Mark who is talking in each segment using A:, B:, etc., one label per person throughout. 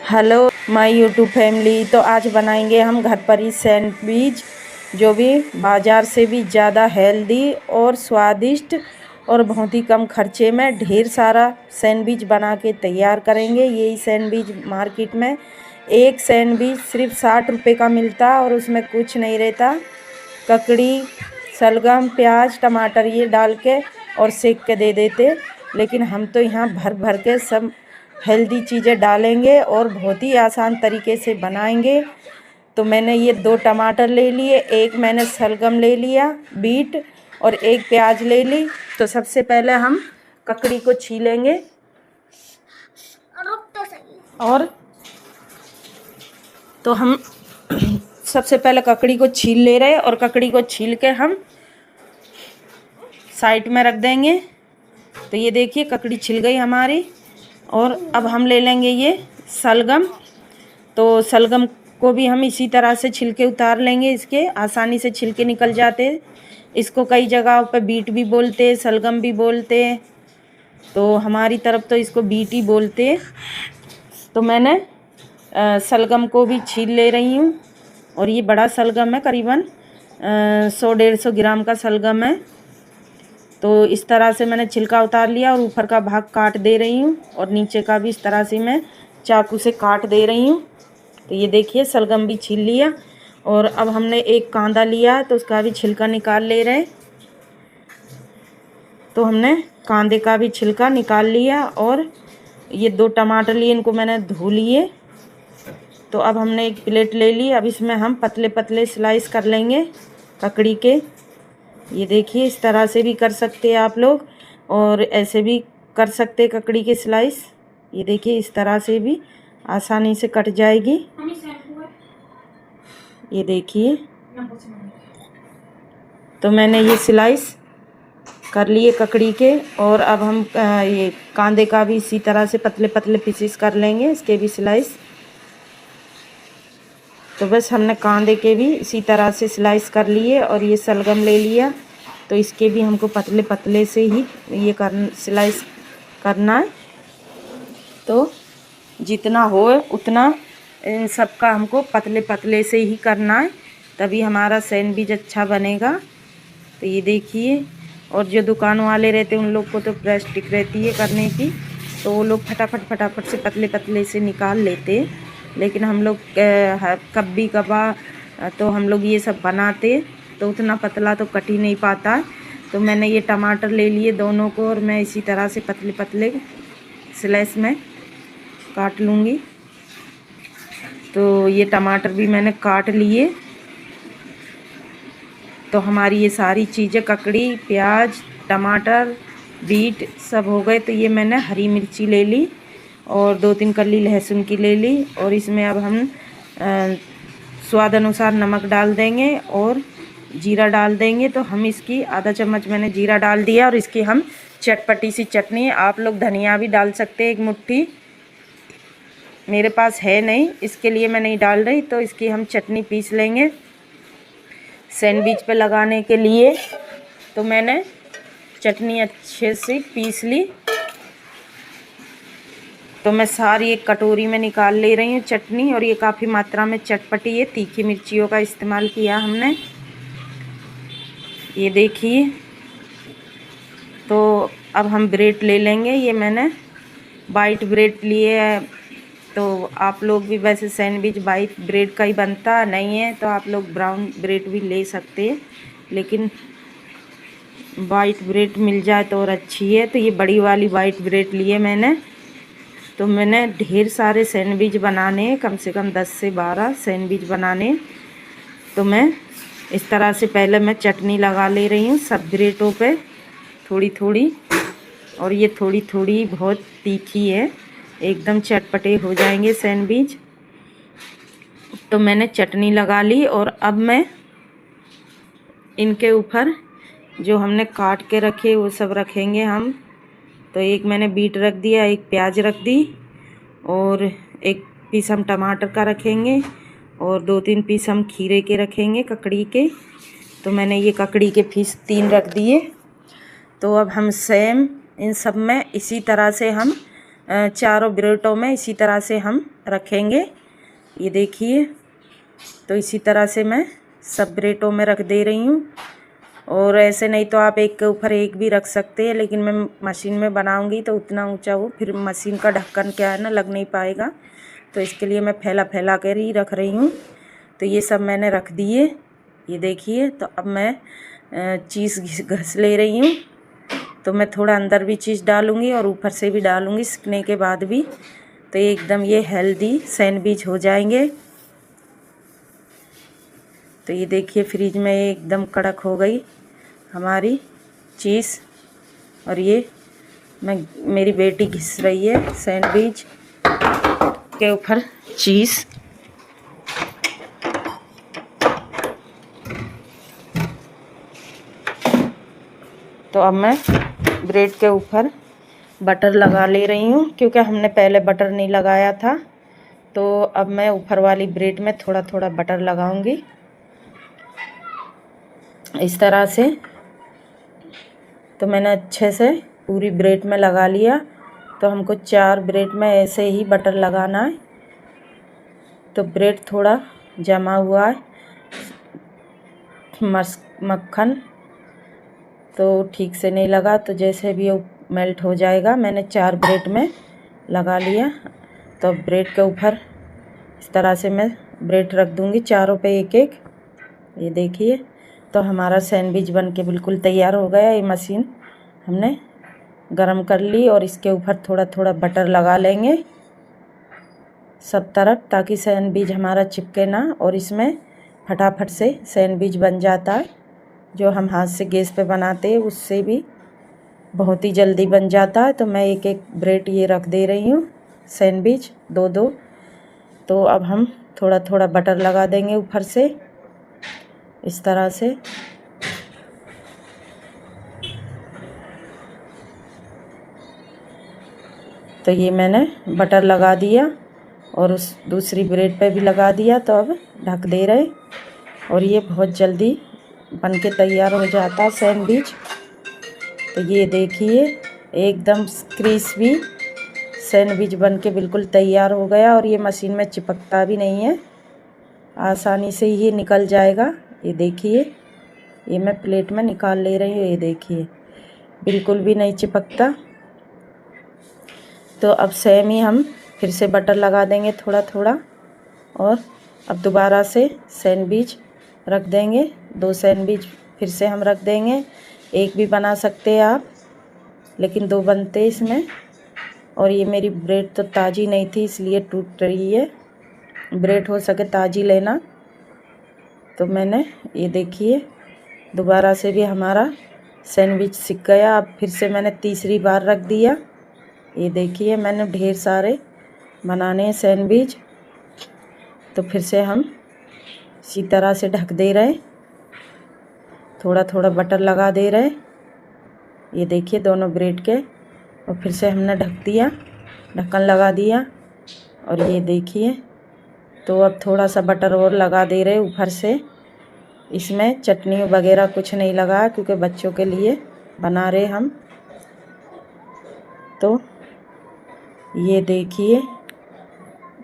A: Hello my YouTube family. तो आज बनाएंगे हम घर पर ही सैंडविच, जो भी बाज़ार से भी ज़्यादा हेल्दी और स्वादिष्ट और बहुत ही कम खर्चे में ढेर सारा सैंडविच बना के तैयार करेंगे। यही सैंडविच मार्केट में एक सैंडविच सिर्फ 60 रुपये का मिलता और उसमें कुछ नहीं रहता। ककड़ी, शलगम, प्याज, टमाटर ये डाल के और सेक के दे देते, लेकिन हम तो यहाँ भर भर के सब हेल्दी चीज़ें डालेंगे और बहुत ही आसान तरीके से बनाएंगे। तो मैंने ये 2 टमाटर ले लिए, एक मैंने शलगम ले लिया बीट और एक प्याज ले ली। तो सबसे पहले हम ककड़ी को छीलेंगे और तो हम सबसे पहले ककड़ी को छील ले रहे हैं और ककड़ी को छील के हम साइड में रख देंगे। तो ये देखिए ककड़ी छिल गई हमारी। और अब हम ले लेंगे ये शलगम। तो शलगम को भी हम इसी तरह से छिलके उतार लेंगे, इसके आसानी से छिलके निकल जाते। इसको कई जगहों पे बीट भी बोलते, शलगम भी बोलते, तो हमारी तरफ तो इसको बीट ही बोलते। तो मैंने शलगम को भी छील ले रही हूँ और ये बड़ा शलगम है, करीबन 100-150 ग्राम का शलगम है। तो इस तरह से मैंने छिलका उतार लिया और ऊपर का भाग काट दे रही हूँ और नीचे का भी इस तरह से मैं चाकू से काट दे रही हूँ। तो ये देखिए शलगम भी छील लिया और अब हमने एक कांदा लिया तो उसका भी छिलका निकाल ले रहे। तो हमने कांदे का भी छिलका निकाल लिया और ये 2 टमाटर लिए, इनको मैंने धो लिए। तो अब हमने एक प्लेट ले ली, अब इसमें हम पतले पतले स्लाइस कर लेंगे ककड़ी के। ये देखिए इस तरह से भी कर सकते हैं आप लोग और ऐसे भी कर सकते हैं ककड़ी के स्लाइस। ये देखिए इस तरह से भी आसानी से कट जाएगी। ये देखिए तो मैंने ये स्लाइस कर लिए ककड़ी के और अब हम ये कांदे का भी इसी तरह से पतले पतले पीसेस कर लेंगे, इसके भी स्लाइस। तो बस हमने कांदे के भी इसी तरह से स्लाइस कर लिए और ये शलगम ले लिया, तो इसके भी हमको पतले पतले से ही ये स्लाइस करना है। तो जितना हो उतना इन सब का हमको पतले पतले से ही करना है, तभी हमारा सैंडविच अच्छा बनेगा। तो ये देखिए, और जो दुकान वाले रहते हैं उन लोग को तो प्रेस्टिक रहती है करने की, तो वो लोग फटाफट से पतले पतले से निकाल लेते, लेकिन हम लोग कभी कभार तो हम लोग ये सब बनाते तो उतना पतला तो कट ही नहीं पाता। तो मैंने ये टमाटर ले लिए दोनों को और मैं इसी तरह से पतले पतले स्लाइस में काट लूँगी। तो ये टमाटर भी मैंने काट लिए। तो हमारी ये सारी चीज़ें ककड़ी, प्याज, टमाटर, बीट सब हो गए। तो ये मैंने हरी मिर्ची ले ली और 2-3 कली लहसुन की ले ली और इसमें अब हम स्वाद अनुसार नमक डाल देंगे और जीरा डाल देंगे। तो हम इसकी आधा चम्मच मैंने जीरा डाल दिया और इसकी हम चटपटी सी चटनी, आप लोग धनिया भी डाल सकते हैं 1 मुट्ठी, मेरे पास है नहीं इसके लिए मैं नहीं डाल रही। तो इसकी हम चटनी पीस लेंगे सैंडविच पे लगाने के लिए। तो मैंने चटनी अच्छे से पीस ली। तो मैं सारी एक कटोरी में निकाल ले रही हूँ चटनी, और ये काफ़ी मात्रा में चटपटी है, तीखी मिर्चियों का इस्तेमाल किया हमने। ये देखिए, तो अब हम ब्रेड ले लेंगे। ये मैंने वाइट ब्रेड लिए है, तो आप लोग भी वैसे सैंडविच वाइट ब्रेड का ही बनता नहीं है तो आप लोग ब्राउन ब्रेड भी ले सकते हैं, लेकिन वाइट ब्रेड मिल जाए तो और अच्छी है। तो ये बड़ी वाली वाइट ब्रेड लिए मैंने। तो मैंने ढेर सारे सैंडविच बनाने, कम से कम 10 से 12 सैंडविच बनाने। तो मैं इस तरह से पहले मैं चटनी लगा ले रही हूँ सब ब्रेडों पे थोड़ी थोड़ी, और ये थोड़ी थोड़ी बहुत तीखी है, एकदम चटपटे हो जाएंगे सैंडविच। तो मैंने चटनी लगा ली और अब मैं इनके ऊपर जो हमने काट के रखे वो सब रखेंगे हम। तो एक मैंने बीट रख दिया, एक प्याज रख दी और एक पीस हम टमाटर का रखेंगे और 2-3 पीस हम खीरे के रखेंगे, ककड़ी के। तो मैंने ये ककड़ी के पीस 3 रख दिए। तो अब हम सेम इन सब में इसी तरह से हम चारों ब्रेडों में इसी तरह से हम रखेंगे। ये देखिए, तो इसी तरह से मैं सब ब्रेडों में रख दे रही हूँ। और ऐसे नहीं तो आप एक के ऊपर एक भी रख सकते हैं, लेकिन मैं मशीन में बनाऊंगी तो उतना ऊंचा वो फिर मशीन का ढक्कन क्या है ना लग नहीं पाएगा, तो इसके लिए मैं फैला फैला कर ही रख रही हूँ। तो ये सब मैंने रख दिए। ये देखिए, तो अब मैं चीज़ घस ले रही हूँ। तो मैं थोड़ा अंदर भी चीज़ डालूँगी और ऊपर से भी डालूँगी सीखने के बाद भी, तो एकदम ये हेल्दी सैंडविच हो जाएंगे। तो ये देखिए, फ्रिज में एकदम कड़क हो गई हमारी चीज़। और ये मेरी बेटी घिस रही है सैंडविच के ऊपर चीज़। तो अब मैं ब्रेड के ऊपर बटर लगा ले रही हूँ, क्योंकि हमने पहले बटर नहीं लगाया था। तो अब मैं ऊपर वाली ब्रेड में थोड़ा थोड़ा बटर लगाऊंगी इस तरह से। तो मैंने अच्छे से पूरी ब्रेड में लगा लिया। तो हमको 4 ब्रेड में ऐसे ही बटर लगाना है। तो ब्रेड थोड़ा जमा हुआ है मक्खन, तो ठीक से नहीं लगा, तो जैसे भी वो मेल्ट हो जाएगा। मैंने 4 ब्रेड में लगा लिया। तो ब्रेड के ऊपर इस तरह से मैं ब्रेड रख दूंगी, चारों पे एक एक। ये देखिए, तो हमारा सैंडविच बन के बिल्कुल तैयार हो गया। ये मशीन हमने गरम कर ली और इसके ऊपर थोड़ा थोड़ा बटर लगा लेंगे सब तरफ, ताकि सैंडविच हमारा चिपके ना। और इसमें फटाफट से सैंडविच बन जाता है। जो हम हाथ से गैस पे बनाते हैं उससे भी बहुत ही जल्दी बन जाता है। तो मैं एक एक ब्रेड ये रख दे रही हूँ, सैंडविच 2-2। तो अब हम थोड़ा थोड़ा बटर लगा देंगे ऊपर से इस तरह से। तो ये मैंने बटर लगा दिया और उस दूसरी ब्रेड पे भी लगा दिया। तो अब ढक दे रहे, और ये बहुत जल्दी बन के तैयार हो जाता है सैंडविच। तो ये देखिए, एकदम क्रिस्पी सैंडविच बन के बिल्कुल तैयार हो गया। और ये मशीन में चिपकता भी नहीं है, आसानी से ये निकल जाएगा। ये देखिए, ये मैं प्लेट में निकाल ले रही हूँ। ये देखिए, बिल्कुल भी नहीं चिपकता। तो अब सेम ही हम फिर से बटर लगा देंगे थोड़ा थोड़ा। और अब दोबारा से सैंडविच रख देंगे, 2 सैंडविच फिर से हम रख देंगे। एक भी बना सकते हैं आप, लेकिन 2 बनते इसमें। और ये मेरी ब्रेड तो ताज़ी नहीं थी, इसलिए टूट रही है। ब्रेड हो सके ताज़ी लेना। तो मैंने ये देखिए, दोबारा से भी हमारा सैंडविच सिक गया। अब फिर से मैंने तीसरी बार रख दिया। ये देखिए, मैंने ढेर सारे बनाने हैं सैंडविच। तो फिर से हम इसी तरह से ढक दे रहे, थोड़ा थोड़ा बटर लगा दे रहे। ये देखिए, दोनों ब्रेड के। और फिर से हमने ढक दिया, ढक्कन लगा दिया। और ये देखिए, तो अब थोड़ा सा बटर और लगा दे रहे ऊपर से। इसमें चटनी वगैरह कुछ नहीं लगा, क्योंकि बच्चों के लिए बना रहे हम। तो ये देखिए,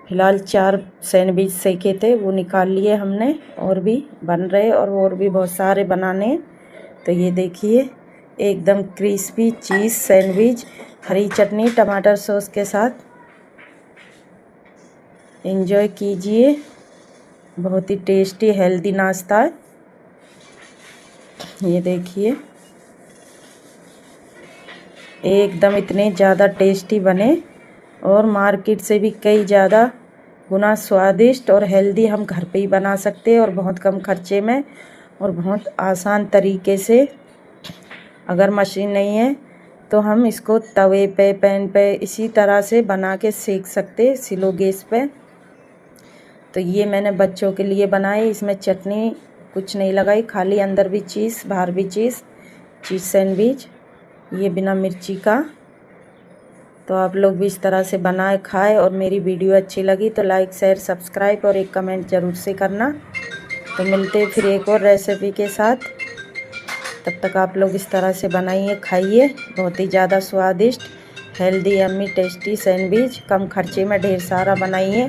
A: फ़िलहाल 4 सैंडविच सेके थे, वो निकाल लिए हमने। और भी बन रहे और भी बहुत सारे बनाने। तो ये देखिए, एकदम क्रिस्पी चीज़ सैंडविच, हरी चटनी टमाटर सॉस के साथ एंजॉय कीजिए। बहुत ही टेस्टी हेल्दी नाश्ता है। ये देखिए, एकदम इतने ज़्यादा टेस्टी बने, और मार्केट से भी कई ज़्यादा गुना स्वादिष्ट और हेल्दी हम घर पे ही बना सकते हैं, और बहुत कम खर्चे में और बहुत आसान तरीके से। अगर मशीन नहीं है तो हम इसको तवे पे, पैन पे इसी तरह से बना के सेक सकते, स्लो गैस पे। तो ये मैंने बच्चों के लिए बनाए। इसमें चटनी कुछ नहीं लगाई, खाली अंदर भी चीज़ बाहर भी चीज़ सैंडविच, ये बिना मिर्ची का। तो आप लोग भी इस तरह से बनाए खाएं। और मेरी वीडियो अच्छी लगी तो लाइक शेयर सब्सक्राइब और एक कमेंट ज़रूर से करना। तो मिलते हैं फिर एक और रेसिपी के साथ। तब तक आप लोग इस तरह से बनाइए, खाइए, बहुत ही ज़्यादा स्वादिष्ट हेल्दी यम्मी टेस्टी सैंडविच कम खर्चे में ढेर सारा बनाइए।